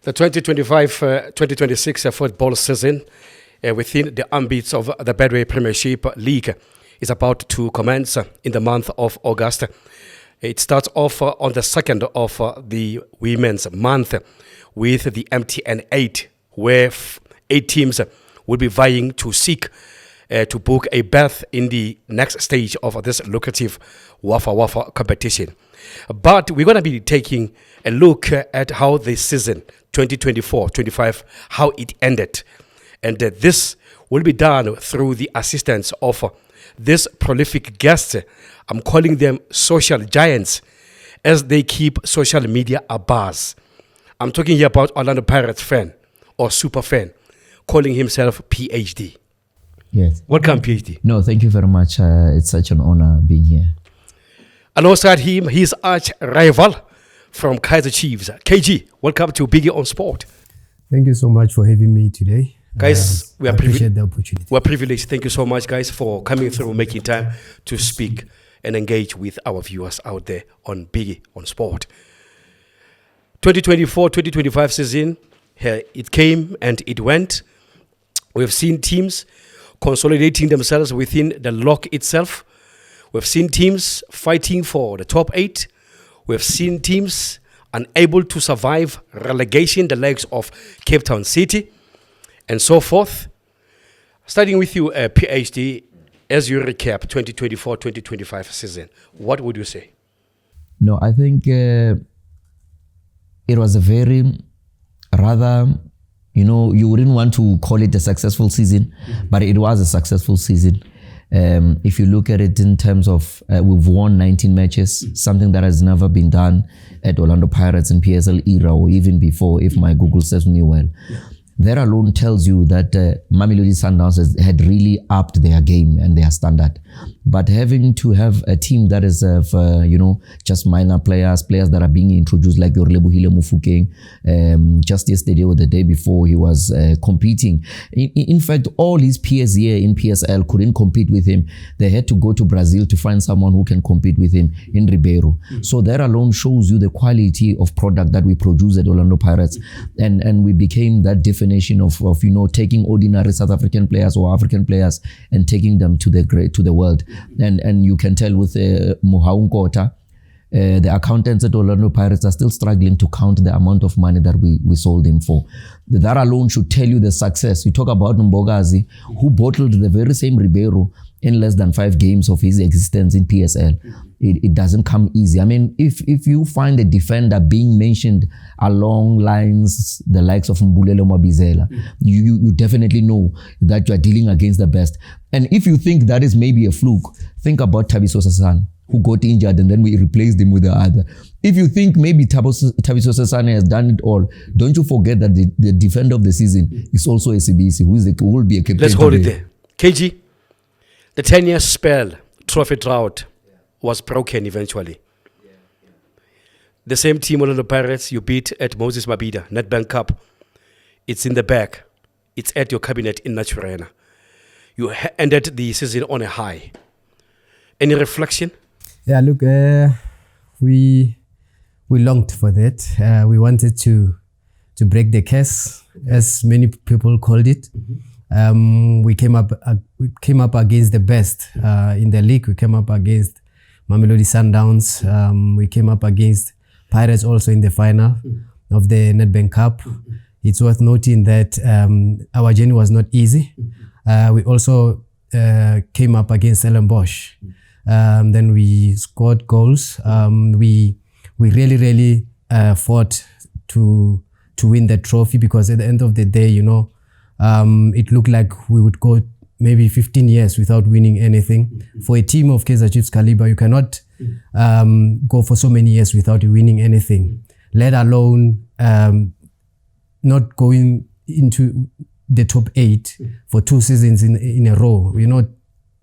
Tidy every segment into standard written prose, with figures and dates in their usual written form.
The 2025-2026 football season within the ambits of the Premiership League is about to commence in the month of August. It starts off on the 2nd of the Women's Month with the MTN 8, where 8 teams will be vying to seek to book a berth in the next stage of this lucrative Wafa Wafa competition. But we're going to be taking a look at how the season 2024-25, how it ended. And this will be done through the assistance of this prolific guests. I'm calling them social giants, as they keep social media abuzz. I'm talking here about Orlando Pirates fan or super fan, calling himself PhD. Yes. Welcome, PhD. No, thank you very much. It's such an honor being here. Alongside him, his arch rival from Kaizer Chiefs, KayGee. Welcome to Biggie on Sport. Thank you so much for having me today. Guys, I appreciate the opportunity. We're privileged. Thank you so much, guys, for coming through, making time to speak and engage with our viewers out there on Biggie on Sport. 2024-2025 season, it came and it went. We've seen teams consolidating themselves within the lock itself. We've seen teams fighting for the top 8. We've seen teams unable to survive relegation, the likes of Cape Town City, and so forth. Starting with you, PhD, as you recap 2024-2025 season, what would you say? No, I think it was a very rather, you wouldn't want to call it a successful season, but it was a successful season. If you look at it in terms of we've won 19 matches, something that has never been done at Orlando Pirates in PSL era or even before, if my Google serves me well. That alone tells you that Mamelodi Sundowns had really upped their game and their standard. But having to have a team that is of, just minor players that are being introduced, like Yorlebohile Mufokeng, just yesterday or the day before, he was competing. In fact, all his peers here in PSL couldn't compete with him. They had to go to Brazil to find someone who can compete with him in Ribeiro. So that alone shows you the quality of product that we produce at Orlando Pirates. And we became that definition of taking ordinary South African players or African players and taking them to the world. And you can tell with Mohaung Kota, the accountants at Orlando Pirates are still struggling to count the amount of money that we sold him for. That alone should tell you the success. We talk about Mbogazi, who bottled the very same Ribeiro in less than 5 games of his existence in PSL. It doesn't come easy. I mean, if you find a defender being mentioned along lines the likes of Mbulelo Mabizela, you definitely know that you are dealing against the best. And if you think that is maybe a fluke, think about Thabiso Sasane, who got injured and then we replaced him with the other. If you think maybe Thabiso Sasane has done it all, don't you forget that the defender of the season is also a CBC, who will be a captain. Let's hold it there. KayGee, the 10-year spell, trophy drought, was broken eventually. The same team, Orlando Pirates, you beat at Moses Mabhida, Nedbank Cup. It's in the bag. It's at your cabinet in Naturena. You ended the season on a high. Any reflection? Yeah, look, we longed for that. We wanted to break the curse, as many people called it. We came up against the best in the league. We came up against Mamelodi Sundowns. We came up against Pirates also in the final of the Nedbank Cup. It's worth noting that our journey was not easy. We also came up against Stellenbosch. Then we scored goals. We really fought to win the trophy, because at the end of the day, it looked like we would go maybe 15 years without winning anything. For a team of Kaizer Chiefs caliber, you cannot go for so many years without winning anything, let alone not going into the top 8 for 2 seasons in a row.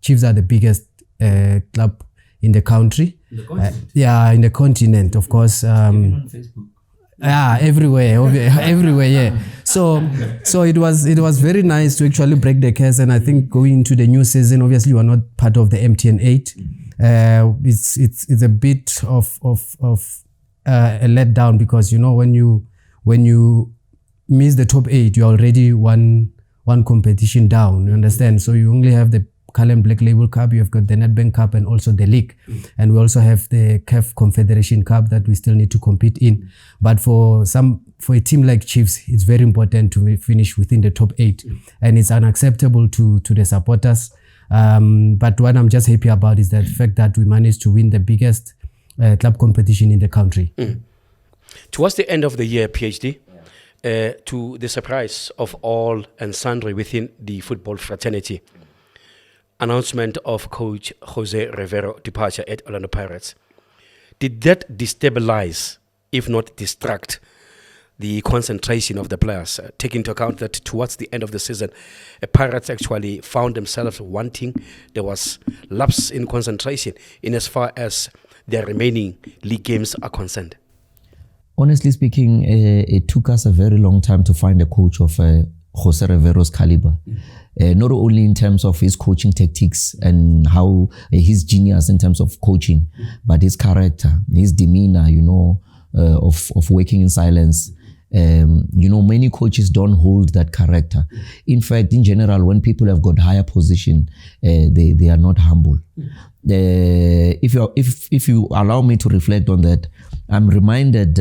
Chiefs are the biggest club in the country. In the continent? In the continent, of course. On Facebook. Everywhere, yeah. So it was very nice to actually break the curse, and I think going into the new season, obviously we are not part of the MTN 8. It's a bit of a letdown, because when you miss the top 8, you're already one competition down, you understand? So you only have the Callum Black Label Cup, you've got the Nedbank Cup and also the league. And we also have the CAF Confederation Cup that we still need to compete in. But for a team like Chiefs, it's very important to finish within the top 8. And it's unacceptable to the supporters. But what I'm just happy about is the fact that we managed to win the biggest club competition in the country. Towards the end of the year, PhD, to the surprise of all and sundry within the football fraternity, announcement of coach Jose Rivero departure at Orlando Pirates. Did that destabilize, if not distract, the concentration of the players? Take into account that towards the end of the season, Pirates actually found themselves wanting. There was lapse in concentration in as far as their remaining league games are concerned. Honestly speaking, it took us a very long time to find a coach of Jose Rivero's caliber. Not only in terms of his coaching tactics and how his genius in terms of coaching, but his character, his demeanor, of working in silence. Many coaches don't hold that character. In fact, in general, when people have got higher position, they are not humble. If you allow me to reflect on that, I'm reminded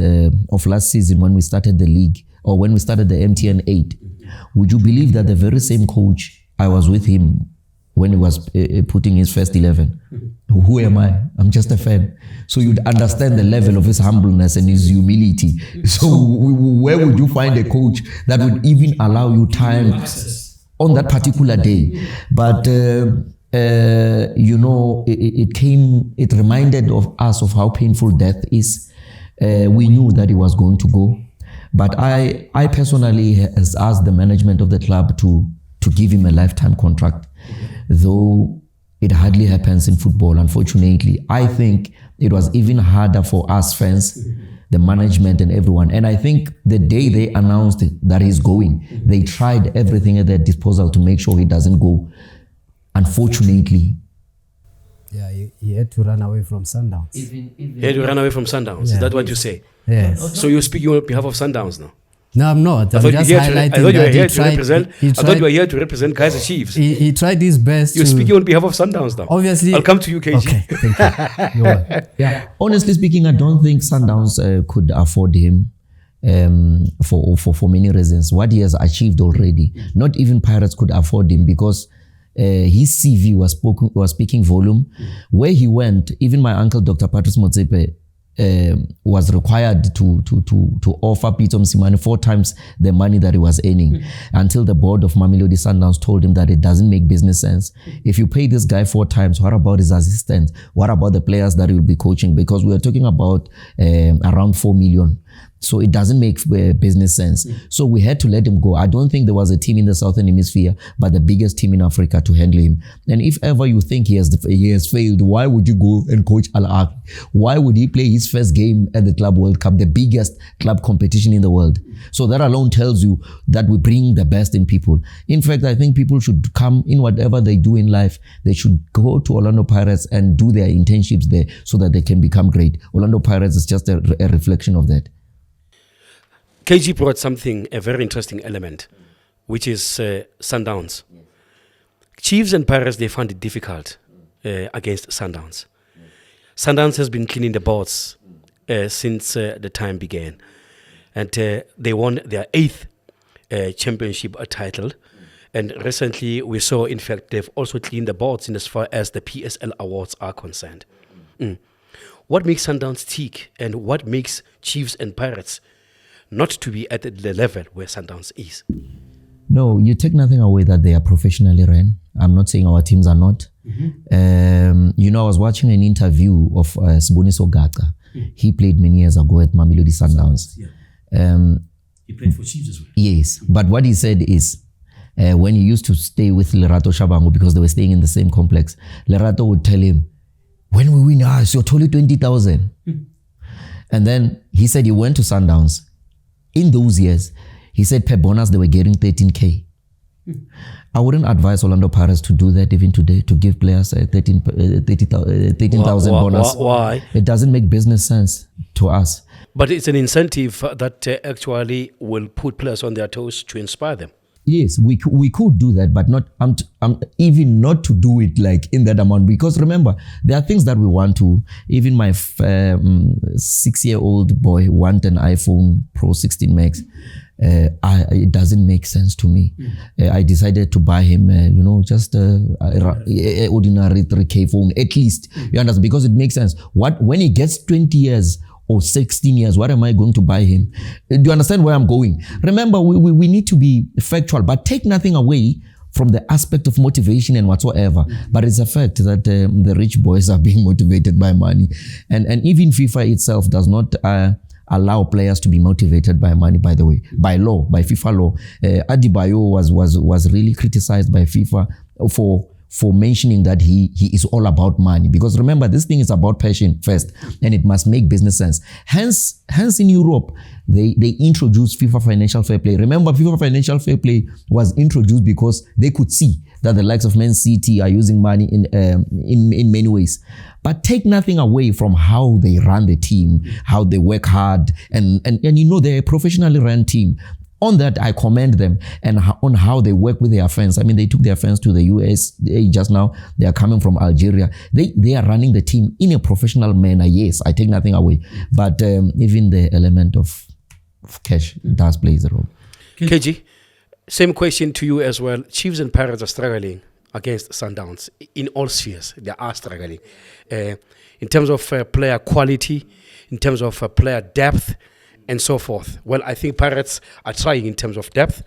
of last season when we started the league, or when we started the MTN 8. Would you believe that the very same coach, I was with him when he was putting his first 11? Who am I? I'm just a fan. So you'd understand the level of his humbleness and his humility. So where would you find a coach that would even allow you time on that particular day? But it reminded of us of how painful death is. We knew that he was going to go. But I personally has asked the management of the club to give him a lifetime contract, though it hardly happens in football, unfortunately. I think it was even harder for us fans, the management and everyone. And I think the day they announced that he's going, they tried everything at their disposal to make sure he doesn't go. Unfortunately. Yeah, he had to run away from Sundowns. He had to run away from Sundowns. Yeah. Is that what you say? Yes. So you're speaking on behalf of Sundowns now? No, I'm not. I I'm thought just you highlighting were that here to represent. I thought you were here to represent Kaizer Chiefs. He tried his best. You're speaking on behalf of Sundowns now. Obviously. I'll come to you, KayGee. Okay, thank you. You're welcome. Yeah. Honestly speaking, I don't think Sundowns could afford him for many reasons. What he has achieved already, not even Pirates could afford him, because his CV was speaking volume. Where he went, even my uncle Dr. Patrice Motsepe was required to offer Peter Msimane 4 times the money that he was earning, until the board of Mamelodi Sundowns told him that it doesn't make business sense. If you pay this guy 4 times, what about his assistants? What about the players that he will be coaching? Because we are talking about around 4 million. So it doesn't make business sense. So we had to let him go. I don't think there was a team in the Southern Hemisphere, but the biggest team in Africa to handle him. And if ever you think he has failed, why would you go and coach Al Ahly? Why would he play his first game at the Club World Cup, the biggest club competition in the world? So that alone tells you that we bring the best in people. In fact, I think people should come in whatever they do in life. They should go to Orlando Pirates and do their internships there so that they can become great. Orlando Pirates is just a reflection of that. KayGee brought a very interesting element, which is Sundowns. Chiefs and Pirates, they found it difficult against Sundowns. Sundowns has been cleaning the boards since the time began. And they won their 8th championship title. And recently we saw, in fact, they've also cleaned the boards in as far as the PSL awards are concerned. What makes Sundowns tick, and what makes Chiefs and Pirates not to be at the level where Sundowns is? No, you take nothing away that they are professionally ran. I'm not saying our teams are not. I was watching an interview of Siboniso Gaga. He played many years ago at Mamelodi Sundowns. He played for Chiefs as well. Yes, but what he said is, when he used to stay with Lerato Shabangu, because they were staying in the same complex, Lerato would tell him, when we win, it's your totally 20,000. And then he said he went to Sundowns. In those years, he said per bonus they were getting 13K. I wouldn't advise Orlando Pirates to do that even today, to give players 13,000 bonus. Why? It doesn't make business sense to us. But it's an incentive that actually will put players on their toes to inspire them. Yes, we could do that, but not even not to do it like in that amount. Because remember, there are things that we want to. Even my 6-year-old boy want an iPhone Pro 16 Max. It doesn't make sense to me. I decided to buy him, just an ordinary 3K phone at least. You understand? Because it makes sense. When he gets 20 years or 16 years, what am I going to buy him? Do you understand where I'm going? Remember, we need to be factual, but take nothing away from the aspect of motivation and whatsoever. But it's a fact that the rich boys are being motivated by money. And even FIFA itself does not allow players to be motivated by money, by the way, by law, by FIFA law. Adebayo was really criticized by FIFA for mentioning that he is all about money. Because remember, this thing is about passion first, and it must make business sense. Hence in Europe, they introduced FIFA Financial Fair Play. Remember, FIFA Financial Fair Play was introduced because they could see that the likes of Man City are using money in many ways. But take nothing away from how they run the team, how they work hard, and they're a professionally run team. On that, I commend them and on how they work with their fans. I mean, they took their fans to the US just now. They are coming from Algeria. They are running the team in a professional manner. Yes, I take nothing away. But even the element of cash does play a role. KayGee, same question to you as well. Chiefs and Pirates are struggling against Sundowns in all spheres. They are struggling. In terms of player quality, in terms of player depth, and so forth. Well, I think Pirates are trying in terms of depth.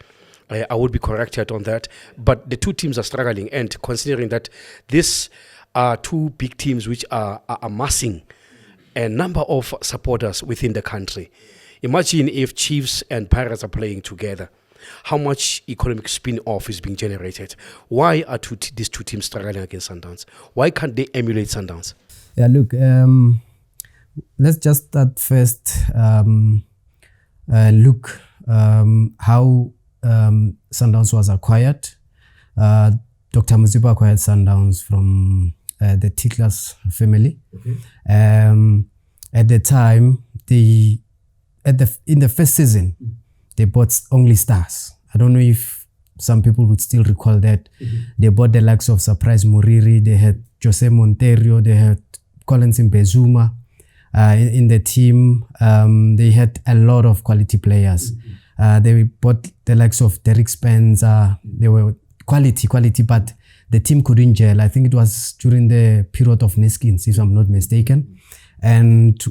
I would be corrected on that. But the two teams are struggling. And considering that these are two big teams which are amassing a number of supporters within the country. Imagine if Chiefs and Pirates are playing together. How much economic spin-off is being generated? Why are these two teams struggling against Sundowns? Why can't they emulate Sundowns? Yeah, look, let's just start first. Look how Sundowns was acquired. Dr. Muzipa acquired Sundowns from the T-Class family. Okay. At the time, in the first season, they bought only stars. I don't know if some people would still recall that. They bought the likes of Surprise Muriri, they had Jose Monteiro, they had Collins Mbezuma. In the team, they had a lot of quality players. They bought the likes of Derek Spencer. They were quality, but the team couldn't gel. I think it was during the period of Neskins, if I'm not mistaken. And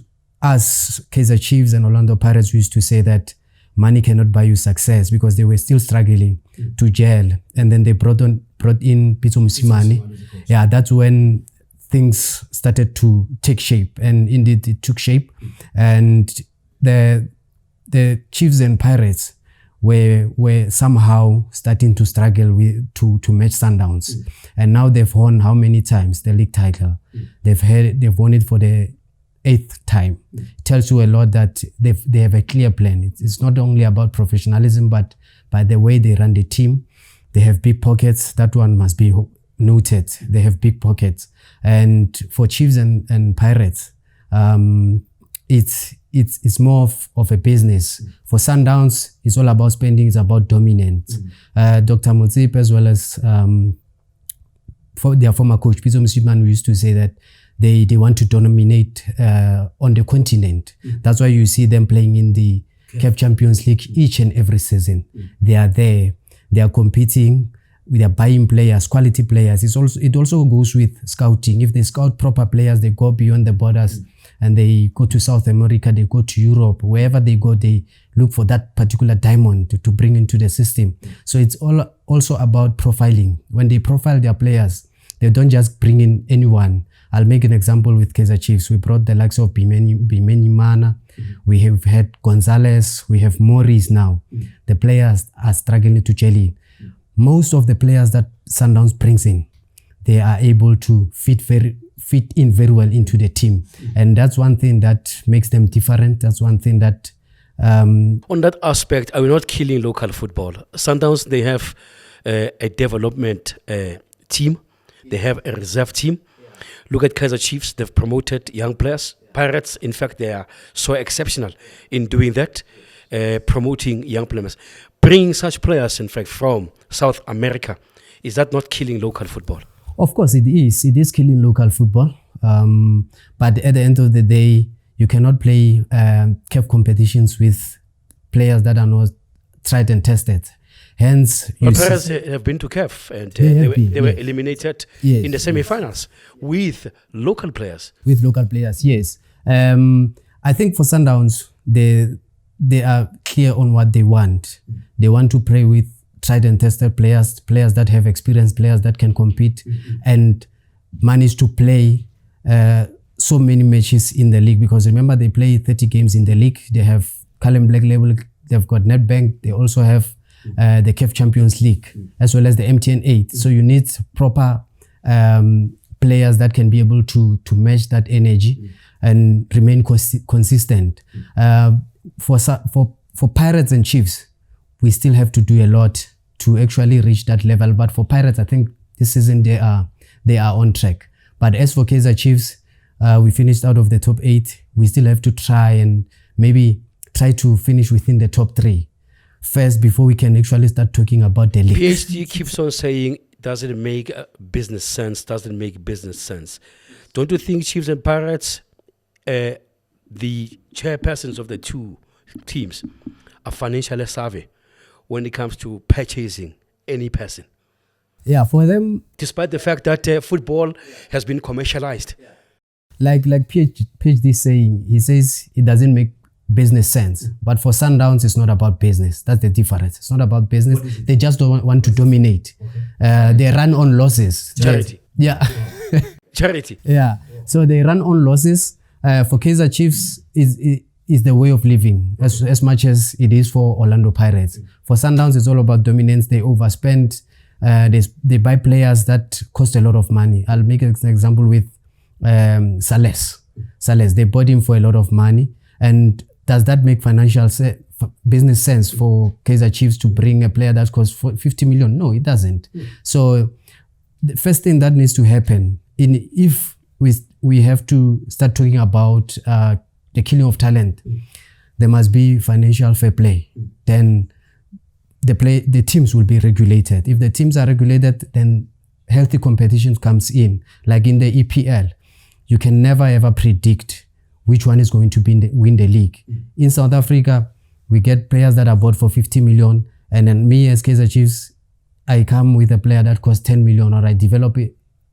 us, Kaizer Chiefs and Orlando Pirates, used to say that money cannot buy you success because they were still struggling to gel. And then they brought in Pitso Mosimane. Yeah, that's when things started to take shape, and indeed it took shape. And the Chiefs and Pirates were somehow starting to struggle to match Sundowns. And now they've won how many times the league title? They've won it for the 8th time. It tells you a lot that they have a clear plan. It's not only about professionalism, but by the way they run the team. They have big pockets. That one must be noted. They have big pockets. And for Chiefs and Pirates, it's more of a business. For Sundowns, it's all about spending. It's about dominance. Dr. Motsip, as well as for their former coach Pitso Mosimane, used to say that they want to dominate on the continent. That's why you see them playing in the CAF Champions League each and every season. They are there. They are competing. We are buying players, quality players. It also goes with scouting. If they scout proper players, they go beyond the borders and they go to South America, they go to Europe. Wherever they go, they look for that particular diamond to bring into the system. So it's also about profiling. When they profile their players, they don't just bring in anyone. I'll make an example with Kaizer Chiefs. We brought the likes of Bimeni Mana. We have had Gonzalez. We have Morris now. The players are struggling to gel in. Most of the players that Sundowns brings in, they are able to fit in very well into the team. And that's one thing that makes them different. That's one thing that... On that aspect, are we not killing local football? Sundowns, they have a development team. They have a reserve team. Look at Kaizer Chiefs. They've promoted young players. Pirates, in fact, they are so exceptional in doing that, promoting young players. Bringing such players, in fact, from South America, is that not killing local football? Of course, it is. It is killing local football. But at the end of the day, you cannot play CAF competitions with players that are not tried and tested. Hence, Pirates have been to CAF and they were eliminated in the semi-finals with local players. With local players, yes. I think for Sundowns, they are clear on what they want. They want to play with tried and tested players, players that have experience, players that can compete and manage to play so many matches in the league. Because remember, they play 30 games in the league. They have Callum Black Label, they've got Netbank, they also have the CAF Champions League, as well as the MTN 8. So you need proper players that can be able to match that energy and remain consistent. For Pirates and Chiefs, we still have to do a lot to actually reach that level. But for Pirates, I think this season they are on track. But as for Kaizer Chiefs, we finished out of the top 8. We still have to try and maybe try to finish within the top 3 first before we can actually start talking about the league. PhD keeps on saying, doesn't make business sense, doesn't make business sense. Don't you think Chiefs and Pirates, the chairpersons of the two teams, are financially savvy when it comes to purchasing any person? Yeah, for them, despite the fact that football has been commercialized. Like PhD saying, he says it doesn't make business sense. But for Sundowns, it's not about business. That's the difference. It's not about business. They just don't want to dominate. They run on losses. Charity. Charity. Yeah. So they run on losses. For Kaizer Chiefs, is the way of living as much as it is for Orlando Pirates. For Sundowns, it's all about dominance. They overspend. They buy players that cost a lot of money. I'll make an example with Sales. They bought him for a lot of money. And does that make financial business sense for Kaizer Chiefs to bring a player that costs 50 million? No, it doesn't. So the first thing that needs to happen, if we have to start talking about the killing of talent, there must be financial fair play. Then the teams will be regulated. If the teams are regulated, then healthy competition comes in. Like in the EPL, you can never ever predict which one is going to win the league. In South Africa, we get players that are bought for 50 million, and then me as Kaizer Chiefs, I come with a player that costs 10 million, or I develop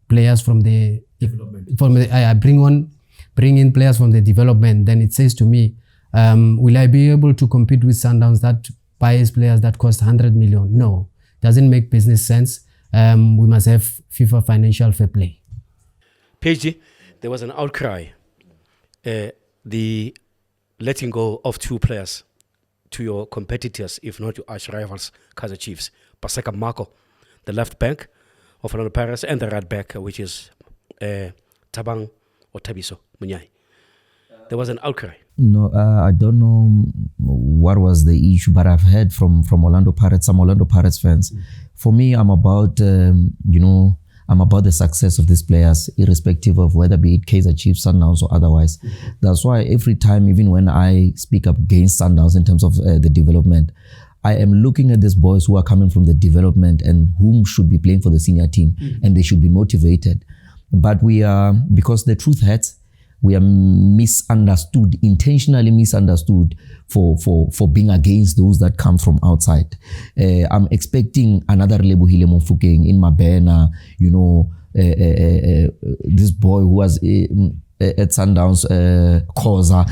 players from the development. I bring in players from the development. Then it says to me, will I be able to compete with Sundowns that buys players that cost 100 million? No, doesn't make business sense. We must have FIFA financial fair play. PhD, there was an outcry. The letting go of 2 players to your competitors, if not your arch rivals, Kaizer Chiefs. Paseka Marco, the left back of Orlando Pirates, and the right back, which is Tabang or Tabiso Munyai. There was an outcry. No, I don't know what was the issue, but I've heard from Orlando Pirates, some Orlando Pirates fans. For me, I'm about, I'm about the success of these players, irrespective of whether be it Kaizer Chiefs, Sundowns, or otherwise. That's why every time, even when I speak up against Sundowns in terms of the development, I am looking at these boys who are coming from the development and whom should be playing for the senior team, and they should be motivated. But we are, because the truth hurts, we are misunderstood, intentionally misunderstood for being against those that come from outside. I'm expecting another Lebohile Mofokeng in Mabena, this boy who was at Sundowns, Khoza,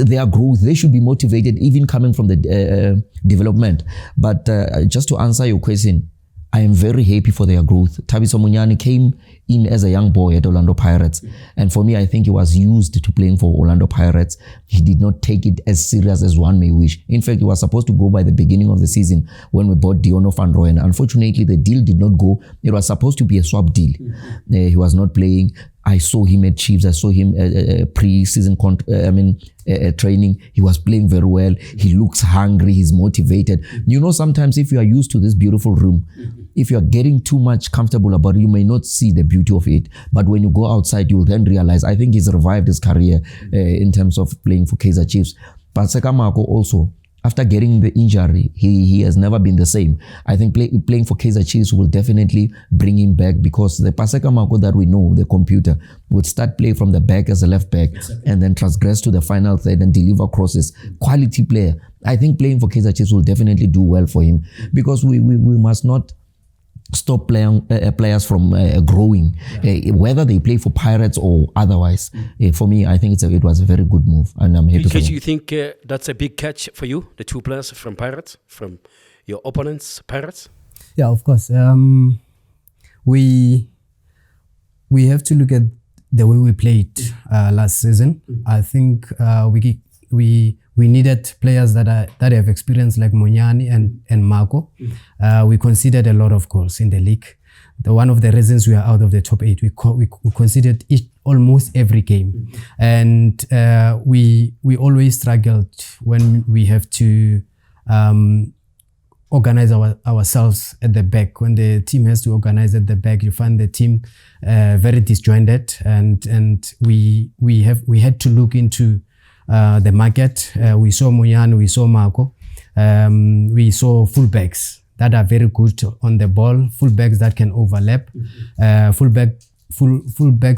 their growth, they should be motivated even coming from the development. But just to answer your question, I am very happy for their growth. Thabiso Munyani came in as a young boy at Orlando Pirates. And for me, I think he was used to playing for Orlando Pirates. He did not take it as serious as one may wish. In fact, he was supposed to go by the beginning of the season when we bought Diono van Rooyen. Unfortunately, the deal did not go. It was supposed to be a swap deal. He was not playing. I saw him at Chiefs. I saw him pre-season training. He was playing very well. He looks hungry. He's motivated. You know, sometimes if you are used to this beautiful room, if you are getting too much comfortable about it, you may not see the beauty of it. But when you go outside, you'll then realize, I think he's revived his career in terms of playing for Kaizer Chiefs. But Sekamako also, after getting the injury, he has never been the same. I think playing for Kaizer Chiefs will definitely bring him back, because the Paseka Mako that we know, the computer, would start play from the back as a left back and then transgress to the final third and deliver crosses. Quality player. I think playing for Kaizer Chiefs will definitely do well for him, because we must not stop players from growing, whether they play for Pirates or otherwise. For me, I think it was a very good move, and I'm happy for them. You think that's a big catch for you, the two players from Pirates, from your opponents, Pirates? Yeah, of course. We have to look at the way we played last season. I think we needed players that have experience like Munyani and Marco. We conceded a lot of goals in the league. One of the reasons we are out of the top 8, we conceded almost every game, and we always struggled when we have to organize ourselves at the back. When the team has to organize at the back, you find the team very disjointed, and we had to look into the market. We saw Muyan, we saw Marco, we saw fullbacks that are very good on the ball, fullbacks that can overlap, fullbacks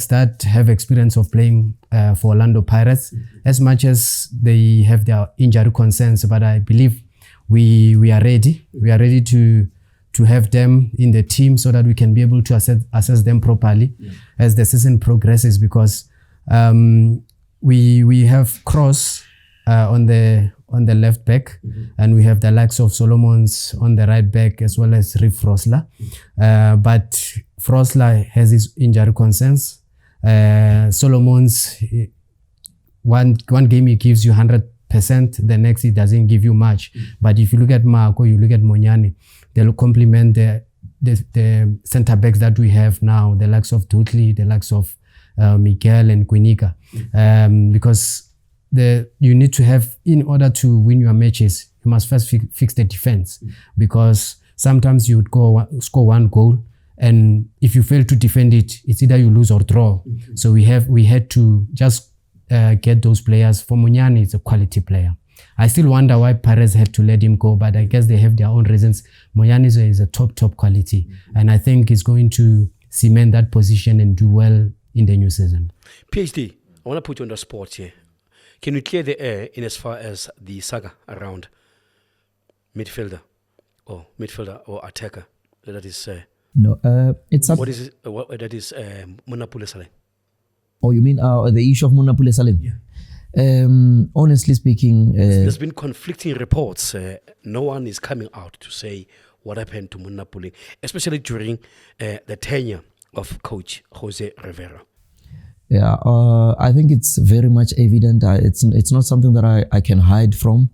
that have experience of playing for Orlando Pirates, as much as they have their injury concerns. But I believe we are ready. We are ready to have them in the team so that we can be able to assess them properly as the season progresses, because we have Cross on the left back, and we have the likes of Solomons on the right back, as well as Riff Frosler. But Frosler has his injury concerns. Solomons, one game he gives you 100%, the next he doesn't give you much. But if you look at Marco, you look at Monyani, they'll complement the center backs that we have now, the likes of Dudley, the likes of Miguel and Quinica, because you need to have, in order to win your matches, you must first fix the defense, because sometimes you would score one goal, and if you fail to defend it, it's either you lose or draw. So we had to just get those players. For Munyani, it's a quality player. I still wonder why Perez had to let him go, but I guess they have their own reasons. Munyani is a top quality, and I think he's going to cement that position and do well in the new season. PhD, I want to put you on the spot here. Can you clear the air in as far as the saga around midfielder or attacker? That is no. It's what is it? That is Munapoli Saleh. Oh, you mean the issue of Munapoli Saleh? Yeah. Honestly speaking, there's been conflicting reports. No one is coming out to say what happened to Munapoli, especially during the tenure of Coach Jose Rivera. Yeah, I think it's very much evident. It's not something that I can hide from,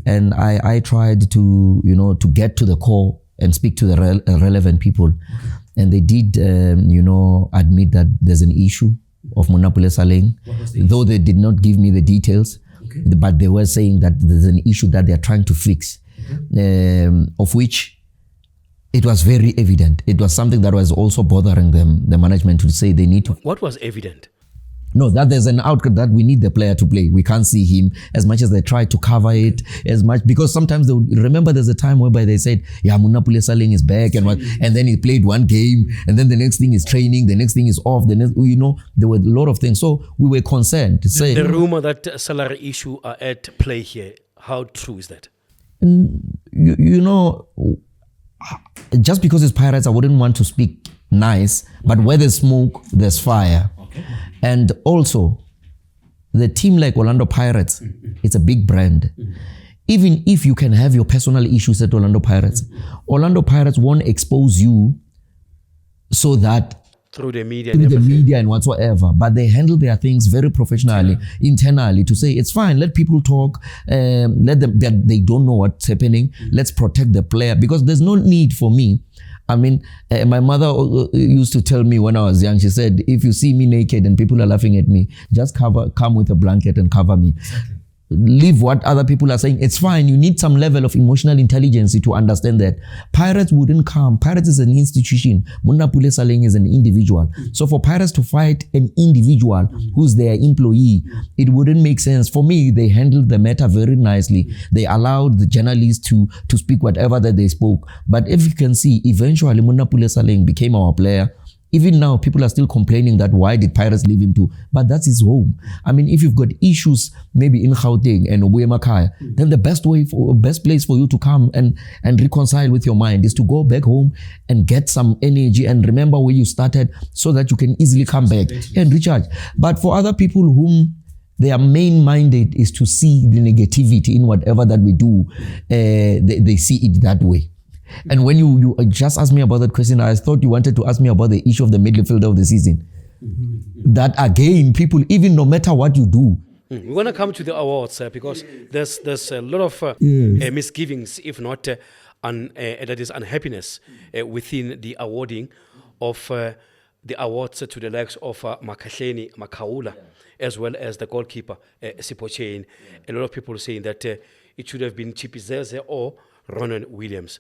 and I tried to get to the core and speak to the relevant people, and they did admit that there's an issue of Munapoli Saleh, though they did not give me the details, but they were saying that there's an issue that they're trying to fix, of which it was very evident. It was something that was also bothering them, the management, to say they need to. What was evident? No, that there's an outcome that we need the player to play. We can't see him, as much as they try to cover it, as much, because sometimes they would remember there's a time whereby they said, yeah, Munapoli Saleh is back, and then he played one game, and then the next thing is training, the next thing is off, there were a lot of things. So we were concerned to say the rumor that salary issue are at play here. How true is that? Just because it's Pirates, I wouldn't want to speak nice, but where there's smoke, there's fire. Okay. And also, the team like Orlando Pirates, it's a big brand. Even if you can have your personal issues at Orlando Pirates, Orlando Pirates won't expose you so that through the media and whatsoever, but they handle their things very professionally, internally, to say it's fine, let people talk, let them, that they don't know what's happening, let's protect the player, because there's no need for me. I mean, my mother used to tell me when I was young, she said, if you see me naked and people are laughing at me, just come with a blanket and cover me. Exactly. Leave what other people are saying. It's fine. You need some level of emotional intelligence to understand that. Pirates wouldn't come. Pirates is an institution. Munapoli Saleng is an individual. So for Pirates to fight an individual who's their employee, it wouldn't make sense. For me, they handled the matter very nicely. They allowed the journalists to speak whatever that they spoke. But if you can see, eventually Munapoli Saleng became our player. Even now, people are still complaining that why did Pirates leave him to? But that's his home. I mean, if you've got issues maybe in Gauteng and Obuyemakaya, then the best place for you to come and reconcile with your mind is to go back home and get some energy and remember where you started so that you can easily come back and recharge. But for other people whom their main minded is to see the negativity in whatever that we do, they see it that way. And when you just asked me about that question, I thought you wanted to ask me about the issue of the midfield of the season. That again, people, even no matter what you do. We want to come to the awards because there's a lot of misgivings, if not that is unhappiness within the awarding of the awards to the likes of Makahleni Makaula, as well as the goalkeeper Sipochain. A lot of people saying that it should have been Chipizeze or Ronan Williams.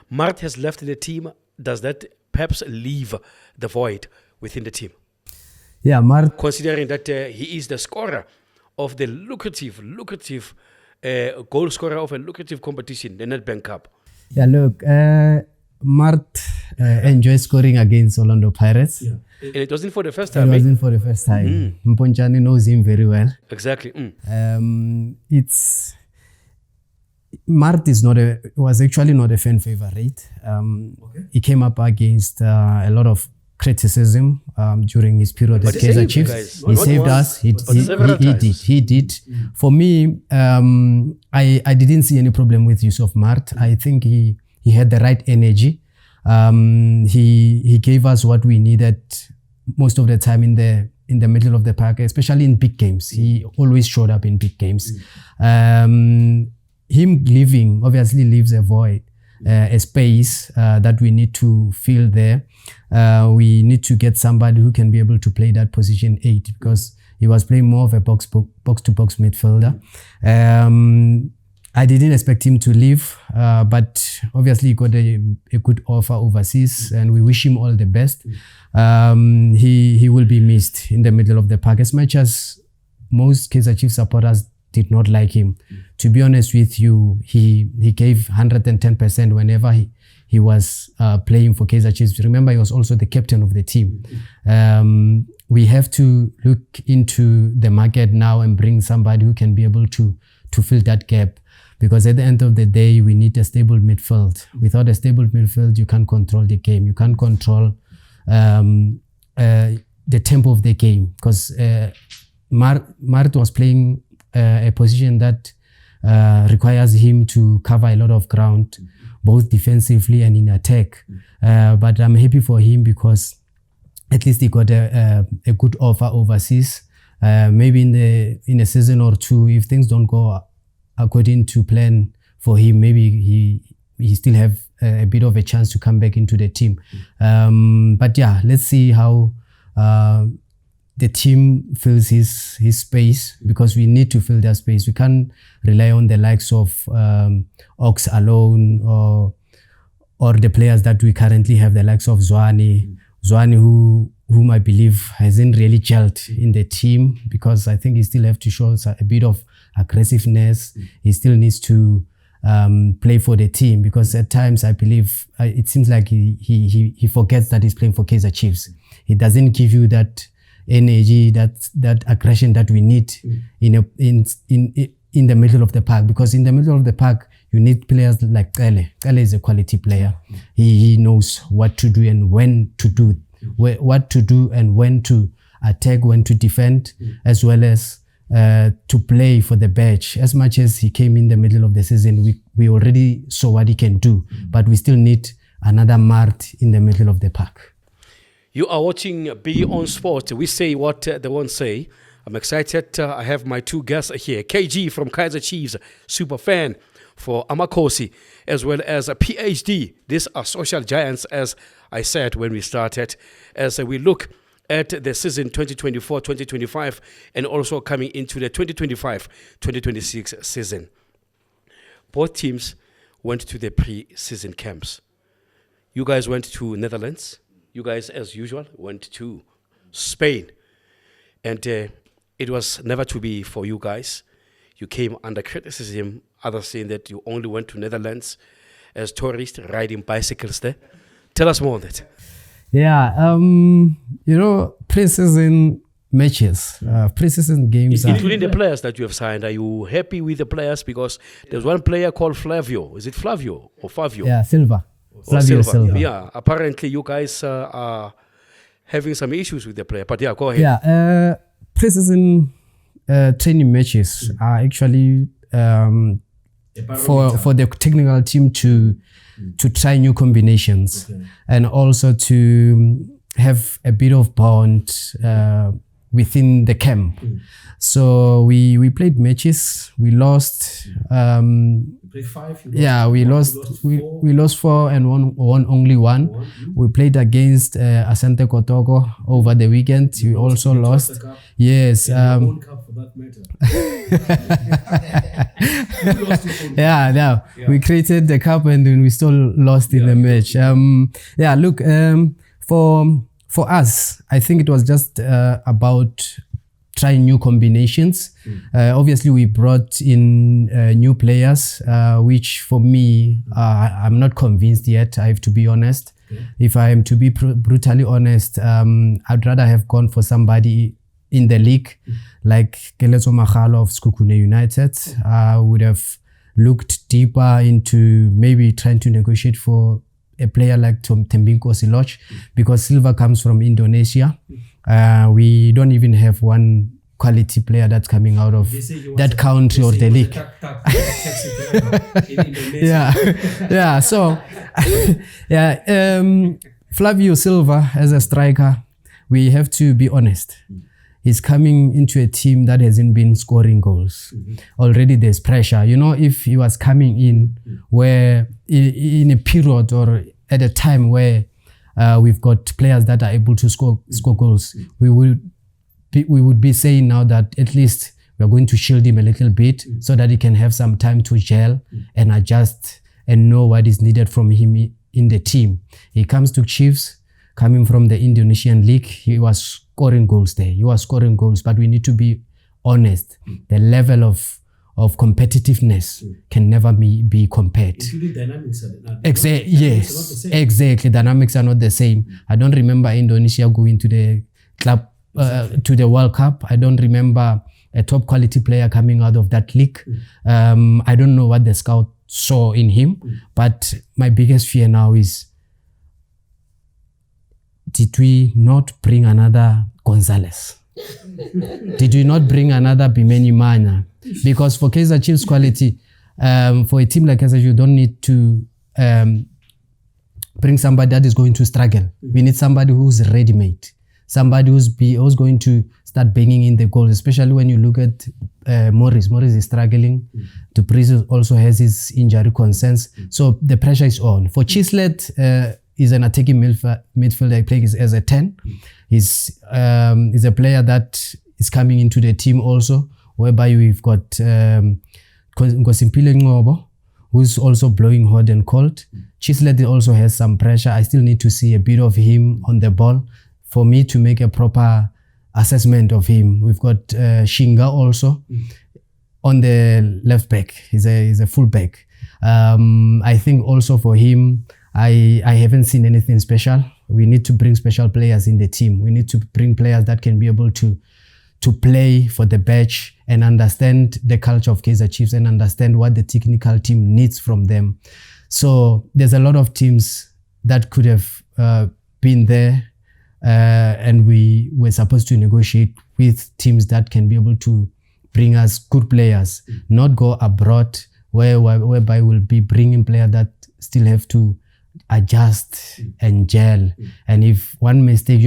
Mart has left the team. Does that perhaps leave the void within the team? Yeah, Mart. Considering that he is the scorer of the lucrative goal scorer of a lucrative competition, the Nedbank Cup. Yeah, look, Mart enjoys scoring against Orlando Pirates. Yeah. And it wasn't for the first time. It wasn't for the first time. Mponchane knows him very well. Exactly. Mart was actually not a fan favorite. He came up against a lot of criticism during his period at Kaizer Chiefs. He saved us. He did. For me, I didn't see any problem with use of Mart. I think he had the right energy. He gave us what we needed most of the time in the middle of the park, especially in big games. He always showed up in big games. Him leaving obviously leaves a void, a space that we need to fill there. We need to get somebody who can be able to play that position 8 because he was playing more of a box-to-box midfielder. I didn't expect him to leave, but obviously he got a good offer overseas and we wish him all the best. He will be missed in the middle of the park. As much as most Kaizer Chiefs supporters did not like him. To be honest with you, he gave 110% whenever he was playing for Kaizer Chiefs. Remember, he was also the captain of the team. We have to look into the market now and bring somebody who can be able to fill that gap. Because at the end of the day, we need a stable midfield. Without a stable midfield, you can't control the game. You can't control the tempo of the game. Because Mart was playing a position that requires him to cover a lot of ground, both defensively and in attack. But I'm happy for him because at least he got a good offer overseas. Maybe in a season or two, if things don't go according to plan for him, maybe he still have a bit of a chance to come back into the team. But yeah, let's see how the team fills his space, because we need to fill that space. We can't rely on the likes of Ox alone or the players that we currently have, the likes of Zwane, whom I believe hasn't really gelled in the team, because I think he still have to show a bit of aggressiveness. He still needs to play for the team, because at times I believe it seems like he forgets that he's playing for Kaizer Chiefs. He doesn't give you that energy, that aggression that we need in the middle of the park, because in the middle of the park you need players like Kele. Kele is a quality player. He knows what to do and when to do, what to do and when to attack, when to defend, as well as to play for the badge. As much as he came in the middle of the season, we already saw what he can do, but we still need another Mart in the middle of the park. You are watching Biggie on Sport. We say what they won't say. I'm excited. I have my two guests here. KayGee from Kaizer Chiefs, super fan. for Amakosi, as well as a PhD. These are social giants, as I said when we started, as we look at the season 2024-2025 and also coming into the 2025-2026 season. Both teams went to the pre-season camps. You guys went to Netherlands. You guys, as usual, went to Spain. And it was never to be for you guys. You came under criticism, others saying that you only went to Netherlands as tourists riding bicycles there. Tell us more on that. Yeah, pre-season matches, pre-season games. Including the players that you have signed. Are you happy with the players? Because there's one player called Flavio. Is it Flavio or Favio? Yeah, Silva. Flavio Silva. Yeah, apparently you guys are having some issues with the player. But yeah, go ahead. Yeah, pre-season training matches are actually for the technical team to try new combinations and also to have a bit of bond within the camp. So we played matches. We lost. Played 5. We lost 4 and won only 1. We played against Asante Kotoko over the weekend. We also lost. Yes. Cup for that matter. We created the cup and then we still lost in the match. For us, I think it was just about trying new combinations. Obviously, we brought in new players, which for me, I'm not convinced yet, I have to be honest. If I am to be brutally honest, I'd rather have gone for somebody in the league, like Kelezo Magalo of Skukune United. I would have looked deeper into maybe trying to negotiate for a player like Tembinko Siloch, because Silva comes from Indonesia. We don't even have one quality player that's coming out of that country or the league. Flavio Silva as a striker, we have to be honest. He's coming into a team that hasn't been scoring goals. Already there's pressure. If he was coming in where in a period or at a time where we've got players that are able to score goals, we would be saying now that at least we're going to shield him a little bit so that he can have some time to gel and adjust and know what is needed from him in the team. He comes to Chiefs, coming from the Indonesian league. He was scoring goals there. But we need to be honest. The level of competitiveness can never be compared. Dynamics are not Exactly. Dynamics are not the same. I don't remember Indonesia going to the club to the World Cup. I don't remember a top quality player coming out of that league. I don't know what the scout saw in him, but my biggest fear now is, did we not bring another Gonzalez? Did we not bring another Bimeni Mana? Because for Kaizer Chiefs quality, for a team like Kaizer, you don't need to bring somebody that is going to struggle. We need somebody who's ready-made, somebody who's going to start banging in the goals, especially when you look at Morris. Morris is struggling. Preseason also has his injury concerns. So the pressure is on. For Chiefs, is an attacking midfielder playing as a 10. He's a player that is coming into the team also, whereby we've got Ngosimpile Ngobo, who's also blowing hot and cold. Chiefs also has some pressure. I still need to see a bit of him on the ball for me to make a proper assessment of him. We've got Shinga also on the left back. He's a full back. I think also for him, I haven't seen anything special. We need to bring special players in the team. We need to bring players that can be able to play for the batch and understand the culture of Kaizer Chiefs and understand what the technical team needs from them. So there's a lot of teams that could have been there and we were supposed to negotiate with teams that can be able to bring us good players, not go abroad whereby we'll be bringing players that still have to adjust and gel. And if one mistake,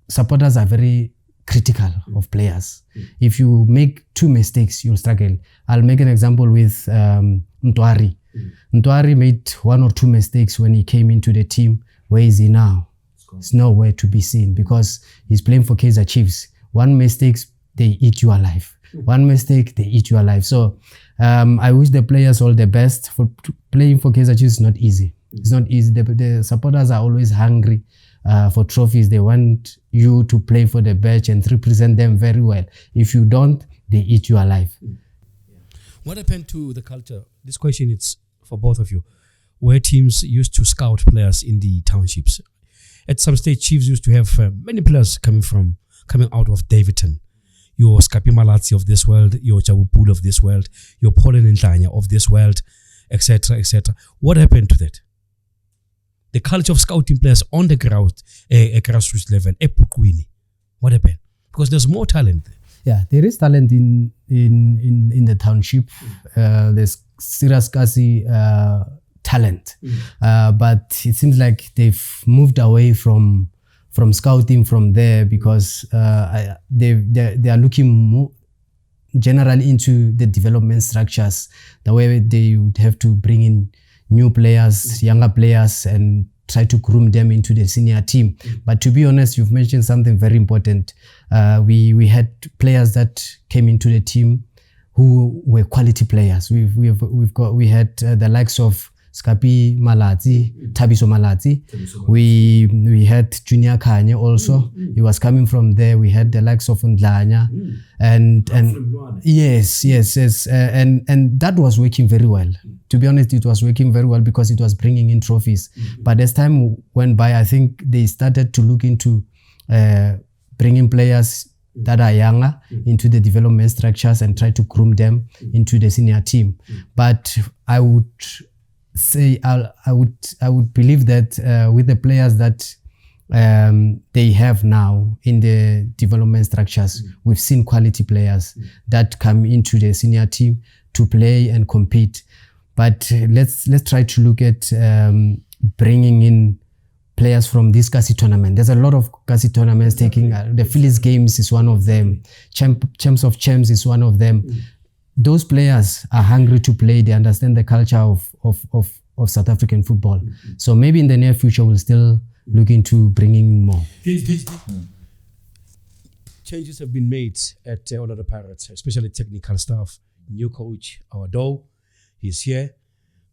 supporters are very critical of players. If you make 2 mistakes, you'll struggle. I'll make an example with Ntwari. Ntwari made 1 or 2 mistakes when he came into the team. Where is he now? It's nowhere to be seen because he's playing for Kaizer Chiefs. One mistake, they eat you alive. One mistake, they eat you alive. So I wish the players all the best. Playing for Kaizer Chiefs is not easy. It's not easy. The supporters are always hungry for trophies. They want you to play for the badge and represent them very well. If you don't, they eat you alive. What happened to the culture? This question is for both of you. Where teams used to scout players in the townships. At some stage, Chiefs used to have many players coming out of Davidton. Your Skapi Malatsi of this world, your Chabupul of this world, your Pauline Ntlanya of this world, etc., etc. What happened to that? The culture of scouting players on the ground, grassroots level, what happened? Because there's more talent there. Yeah, there is talent in the township. There's serious talent, but it seems like they've moved away from scouting from there because they are looking more generally into the development structures, the way they would have to bring in new players, younger players, and try to groom them into the senior team. But to be honest, you've mentioned something very important. We had players that came into the team who were quality players. We had the likes of Skapi Malatsi, Thabiso Malatsi. We had Junior Kanye also. He was coming from there. We had the likes of Ndlanya, and yes, and that was working very well. To be honest, it was working very well because it was bringing in trophies. But as time went by, I think they started to look into bringing players that are younger into the development structures and try to groom them into the senior team. But I would say I would believe that with the players that they have now in the development structures, we've seen quality players that come into the senior team to play and compete. But let's try to look at bringing in players from this Kasi tournament. There's a lot of Kasi tournaments taking. The Phillies Games is one of them. Champs of Champs is one of them. Those players are hungry to play. They understand the culture of South African football. So maybe in the near future, we'll still look into bringing in more. Changes have been made at all of the Pirates, especially technical staff. New coach, our Doe, he's here,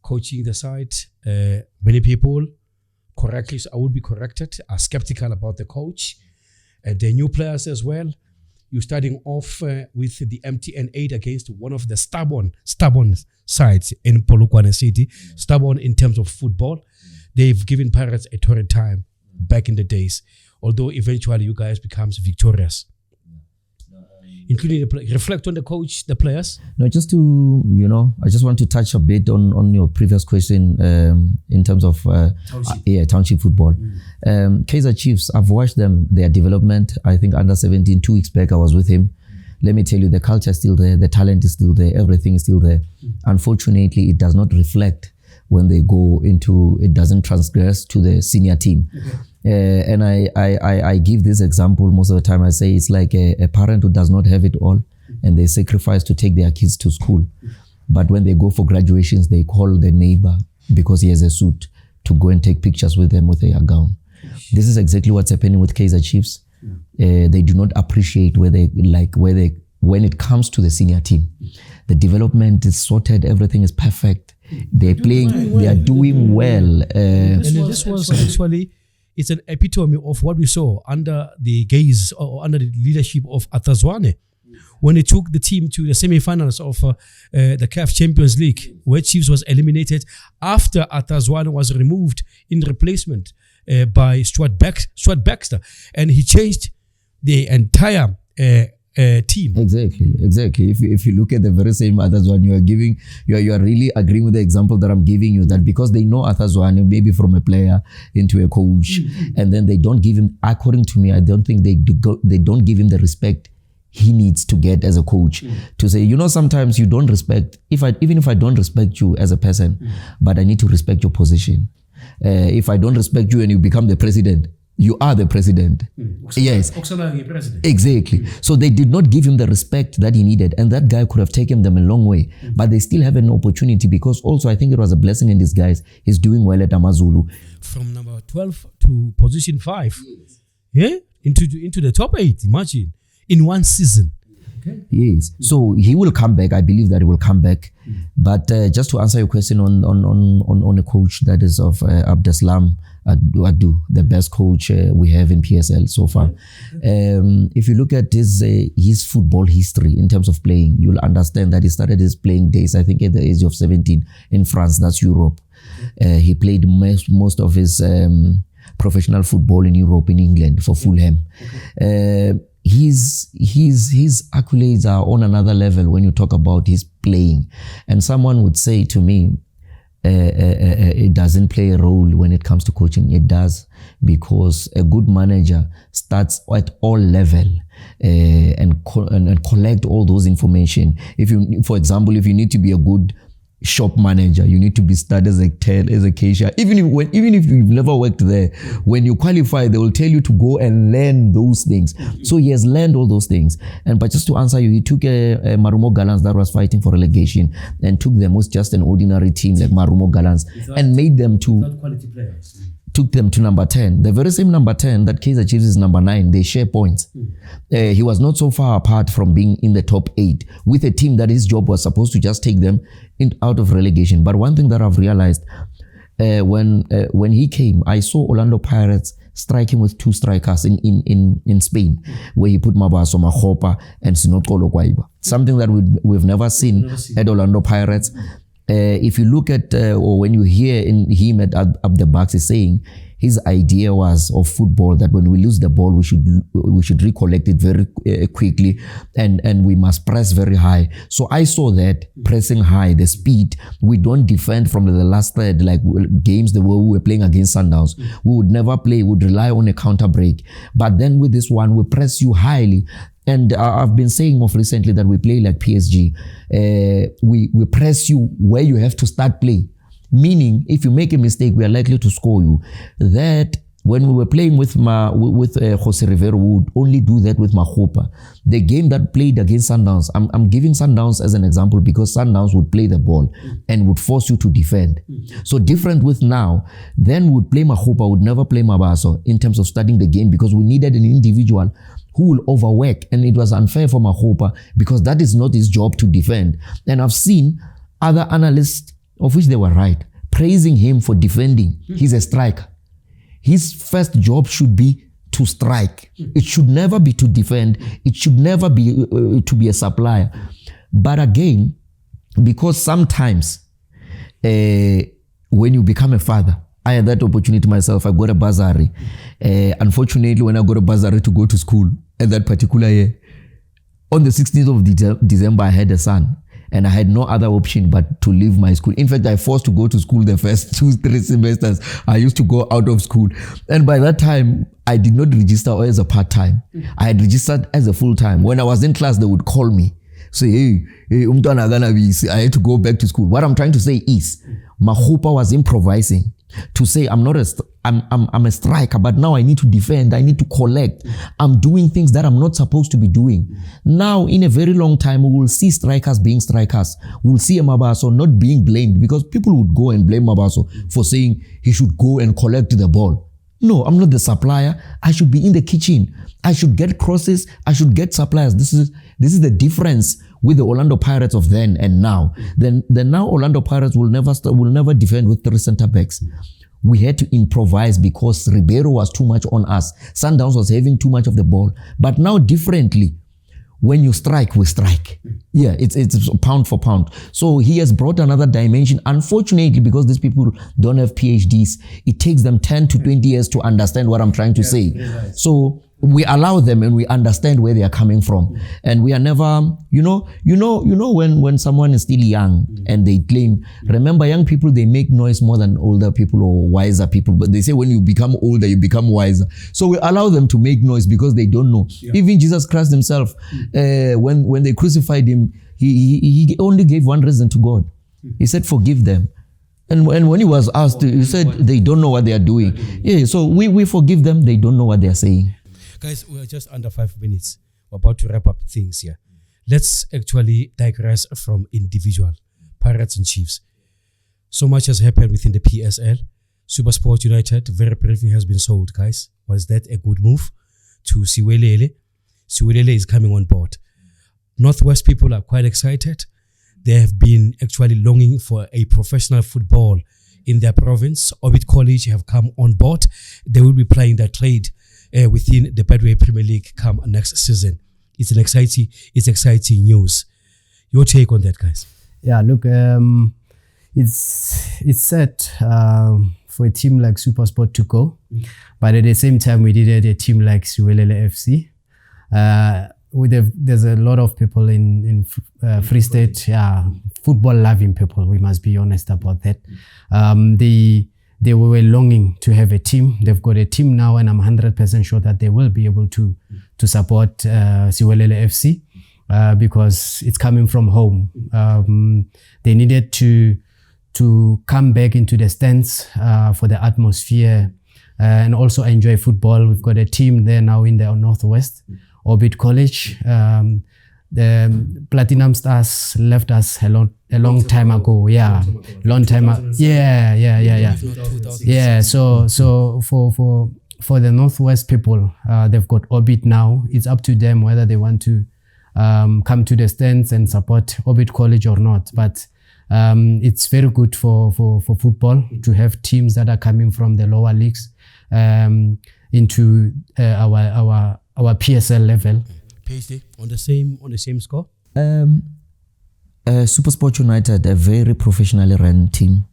coaching the side. Many people, correctly, so I would be corrected, are skeptical about the coach. The new players as well. You're starting off with the MTN 8 against one of the stubborn sides in Polokwane City, stubborn in terms of football. They've given Pirates a torrid time back in the days, although eventually you guys becomes victorious. Including reflect on the coach, the players. No, just to, I just want to touch a bit on your previous question in terms of township football. Kaizer Chiefs, I've watched their development. I think under 17, 2 weeks back, I was with him. Let me tell you, the culture is still there, the talent is still there, everything is still there. Unfortunately, it does not reflect when they go into, it doesn't transgress to the senior team. And I give this example most of the time. I say it's like a parent who does not have it all and they sacrifice to take their kids to school. But when they go for graduations, they call the neighbor because he has a suit to go and take pictures with them with their gown. This is exactly what's happening with Kaizer Chiefs. They do not appreciate when it comes to the senior team. The development is sorted, everything is perfect. They're playing, they are doing well. And this was actually, it's an epitome of what we saw under the gaze or under the leadership of Atazwane when he took the team to the semi-finals of the CAF Champions League, where Chiefs was eliminated after Atazwane was removed in replacement by Stuart Baxter, and he changed the entire team. Exactly. If you look at the very same Atazwane you are really agreeing with the example that I'm giving you, that because they know Atazwane maybe from a player into a coach, and then they don't give him, according to me, I don't think they don't give him the respect he needs to get as a coach. To say, sometimes you don't respect, even if I don't respect you as a person, but I need to respect your position. If I don't respect you and you become the president, you are the president. Yes. Exactly. So they did not give him the respect that he needed, and that guy could have taken them a long way. But they still have an opportunity, because also I think it was a blessing in disguise. He's doing well at Amazulu. From number 12 to position 5. Yeah? Into the top 8, imagine. In one season. Okay. Yes. So he will come back. I believe that he will come back. But just to answer your question on a coach that is of Abdeslam Adu, the best coach we have in PSL so far. If you look at his football history in terms of playing, you'll understand that he started his playing days, I think, at the age of 17 in France. That's Europe. He played most of his professional football in Europe, in England, for Fulham. His accolades are on another level when you talk about his playing. And someone would say to me, it doesn't play a role when it comes to coaching. It does, because a good manager starts at all level and collect all those information. For example, if you need to be a good shop manager, you need to be studied as a cashier. Even if you've never worked there, when you qualify, they will tell you to go and learn those things. So he has learned all those things. But just to answer you, he took a Marumo Gallants that was fighting for relegation and took them with just an ordinary team like Marumo Gallants and made them to quality players. Took them to number 10. The very same number 10 that Kaizer Chiefs is number 9. They share points. He was not so far apart from being in the top 8 with a team that his job was supposed to just take them out of relegation. But one thing that I've realized when he came, I saw Orlando Pirates striking with 2 strikers in Spain, where he put Mabaso Mahopa and Sinokolo Kwaiba. Something that we've never seen at Orlando Pirates. If you look at or when you hear him at Up the Bucks, he's saying his idea was of football that when we lose the ball, we should recollect it very quickly, and we must press very high. So I saw that pressing high, the speed. We don't defend from the last third like games the way we were playing against Sundowns. We would never play. We would rely on a counter break. But then with this one, we press you highly. And I've been saying of recently that we play like PSG. We press you where you have to start play. Meaning, if you make a mistake, we are likely to score you. That when we were playing with Jose Rivero, we would only do that with Mahopa. The game that played against Sundowns, I'm giving Sundowns as an example because Sundowns would play the ball and would force you to defend. So different with now, then would play Mahopa, would never play Mabaso in terms of starting the game because we needed an individual who will overwork, and it was unfair for Mahopa because that is not his job to defend. And I've seen other analysts, of which they were right, praising him for defending. He's a striker. His first job should be to strike. It should never be to defend. It should never be to be a supplier. But again, because sometimes when you become a father, I had that opportunity myself. I got a bursary. Unfortunately, when I got a bursary to go to school at that particular year, on the 16th of December, I had a son. And I had no other option but to leave my school. In fact, I forced to go to school the first 2-3 semesters. I used to go out of school. And by that time, I did not register as a part-time. I had registered as a full-time. When I was in class, they would call me. Say, hey, I had to go back to school. What I'm trying to say is, Mahopa was improvising to say, I'm a striker, but now I need to defend, I need to collect. I'm doing things that I'm not supposed to be doing. Now, in a very long time, we will see strikers being strikers. We'll see Mabaso not being blamed because people would go and blame Mabaso for saying he should go and collect the ball. No, I'm not the supplier. I should be in the kitchen. I should get crosses. I should get suppliers. This is the difference with the Orlando Pirates of then and now. Then now Orlando Pirates will never defend with 3 center backs. We had to improvise because Ribeiro was too much on us. Sundowns was having too much of the ball. But now differently, when you strike, we strike. Yeah, it's pound for pound. So he has brought another dimension. Unfortunately, because these people don't have PhDs, it takes them 10 to 20 years to understand what I'm trying to say. So we allow them and we understand where they are coming from. And we are never, when someone is still young and they claim, remember young people, they make noise more than older people or wiser people. But they say when you become older, you become wiser. So we allow them to make noise because they don't know. Yeah. Even Jesus Christ himself, when they crucified him, he only gave one reason to God. He said, forgive them. And when he was asked, he said they don't know what they are doing. Yeah, so we forgive them. They don't know what they are saying. Guys, we are just under 5 minutes. We're about to wrap up things here. Let's actually digress from individual Pirates and Chiefs. So much has happened within the PSL. SuperSport United very briefly has been sold, guys. Was that a good move to Siwelele? Siwelele is coming on board. Northwest people are quite excited. They have been actually longing for a professional football in their province. Orbit College have come on board. They will be playing their trade within the Badway Premier League come next season. It's exciting news. Your take on that, guys? Yeah, look, it's sad for a team like SuperSport to go, but at the same time, we did a team like Siwelele FC. There's a lot of people in Free State, football-loving people. We must be honest about that. They were longing to have a team. They've got a team now, and I'm 100% sure that they will be able to support Siwelele FC because it's coming from home. They needed to come back into the stands for the atmosphere and also enjoy football. We've got a team there now in the Northwest. Orbit College, the Platinum Stars left us a long time ago. Yeah, long time ago. Yeah. So for the Northwest people, they've got Orbit now. It's up to them whether they want to come to the stands and support Orbit College or not. But it's very good for football to have teams that are coming from the lower leagues into our PSL level. PhD on the same score. SuperSport United, a very professionally run team.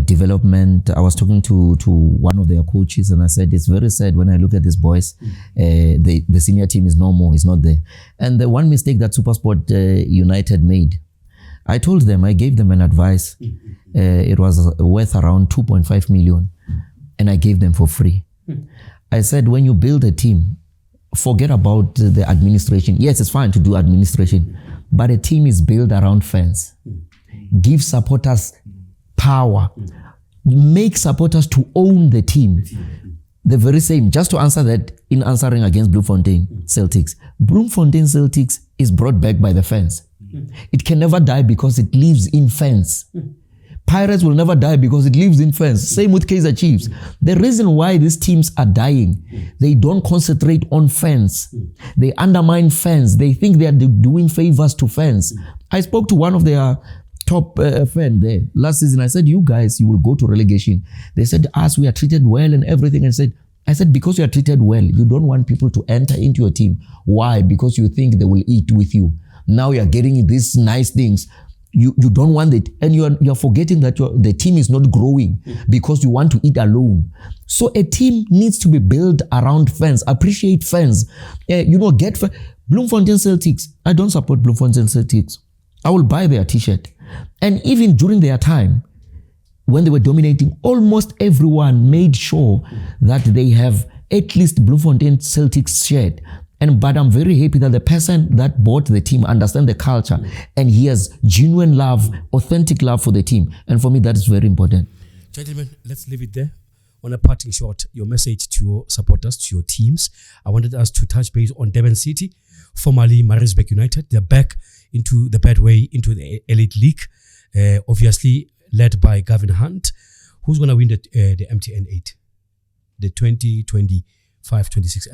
Development. I was talking to one of their coaches, and I said it's very sad when I look at these boys. The senior team is no more. It's not there. And the one mistake that SuperSport United made, I told them, I gave them an advice. It was worth around 2.5 million, and I gave them for free. I said, when you build a team, forget about the administration. Yes, it's fine to do administration, but a team is built around fans. Give supporters power. Make supporters to own the team. The very same, just to answer that, in answering against Bloemfontein Celtics. Bloemfontein Celtics is brought back by the fans. It can never die because it lives in fans. Pirates will never die because it lives in fans. Same with Kaizer Chiefs. The reason why these teams are dying, they don't concentrate on fans. They undermine fans. They think they are doing favors to fans. I spoke to one of their top fan there last season. I said, you guys, you will go to relegation. They said, us, we are treated well and everything. I said, because you are treated well, you don't want people to enter into your team. Why? Because you think they will eat with you. Now you are getting these nice things. You don't want it, and you're forgetting that the team is not growing because you want to eat alone. So a team needs to be built around fans. Appreciate fans. Get Bloemfontein Celtics. I don't support Bloemfontein Celtics. I will buy their t-shirt. And even during their time, when they were dominating, almost everyone made sure that they have at least Bloemfontein Celtics shirt. But I'm very happy that the person that bought the team understands the culture and he has genuine love, authentic love for the team. And for me, that is very important. Gentlemen, let's leave it there. On a parting shot, your message to your supporters, to your teams. I wanted us to touch base on Durban City, formerly Maritzburg United. They're back into the Badway, into the Elite League, obviously led by Gavin Hunt. Who's going to win the MTN 8? The 2025-26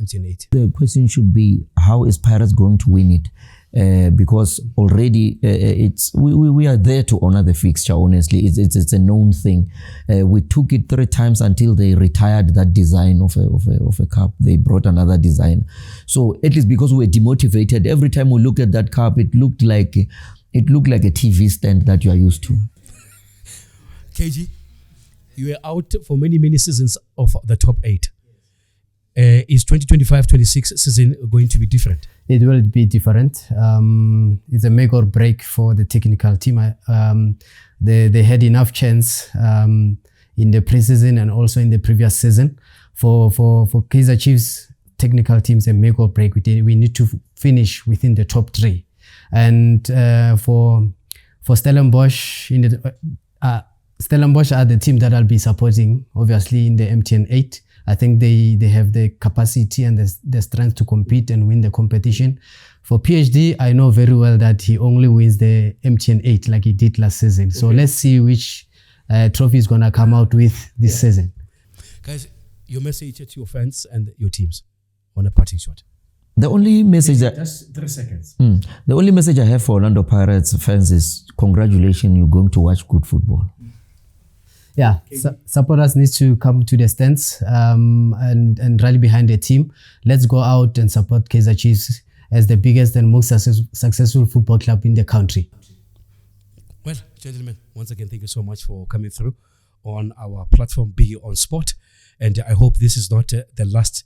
MTN 8. The question should be, how is Pirates going to win it? Because already we are there to honor the fixture. Honestly, it's a known thing. We took it 3 times until they retired that design of a cup. They brought another design. So at least because we were demotivated, every time we looked at that cup, it looked like a TV stand that you are used to. KayGee, you were out for many seasons of the top 8. Is 2025-26 season going to be different? It will be different. It's a make or break for the technical team. They had enough chance in the preseason and also in the previous season. For Kaizer Chiefs technical teams, a make or break. We need to finish within the top 3. And for Stellenbosch, Stellenbosch are the team that I'll be supporting, obviously, in the MTN 8. I think they have the capacity and the strength to compete and win the competition. For PhD, I know very well that he only wins the MTN 8 like he did last season. So let's see which trophy is going to come out with this season. Guys, your message to your fans and your teams on a parting shot. The only message Just 3 seconds. The only message I have for Orlando Pirates fans is congratulations, you're going to watch good football. Yeah, supporters need to come to the stands and rally behind the team. Let's go out and support Kaizer Chiefs as the biggest and most successful football club in the country. Well, gentlemen, once again, thank you so much for coming through on our platform, Biggie on Sport. And I hope this is not the last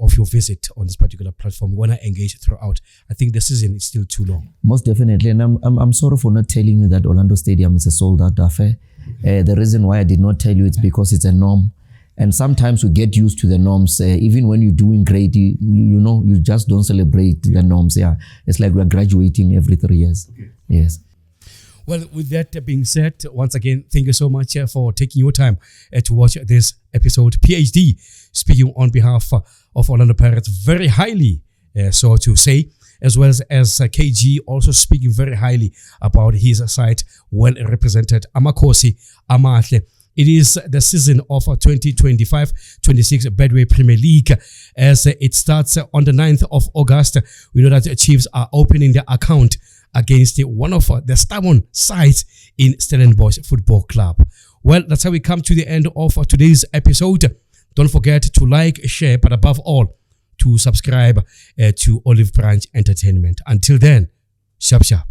of your visit on this particular platform. We want to engage throughout. I think the season is still too long. Most definitely. And I'm sorry for not telling you that Orlando Stadium is a sold-out affair. The reason why I did not tell you it's because it's a norm. And sometimes we get used to the norms. Even when you're doing great, you know, you just don't celebrate the norms. Yeah, it's like we're graduating every 3 years. Okay. Yes. Well, with that being said, once again, thank you so much for taking your time to watch this episode. PhD speaking on behalf of Orlando Pirates very highly, so to say, as well as KayGee also speaking very highly about his side, well represented. Amakosi Amahle. It is the season of 2025-26 Betway Premier League as it starts on the 9th of August. We know that the Chiefs are opening their account against one of the stubborn sides in Stellenbosch Football Club. Well, that's how we come to the end of today's episode. Don't forget to like, share, but above all, to subscribe to Olive Branch Entertainment. Until then, sharp, sharp.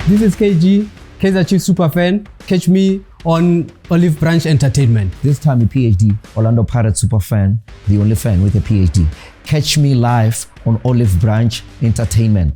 This is KayGee, Kaizer Chiefs Superfan. Catch me on Olive Branch Entertainment. This time a PhD, Orlando Pirates Superfan, the only fan with a PhD. Catch me live on Olive Branch Entertainment.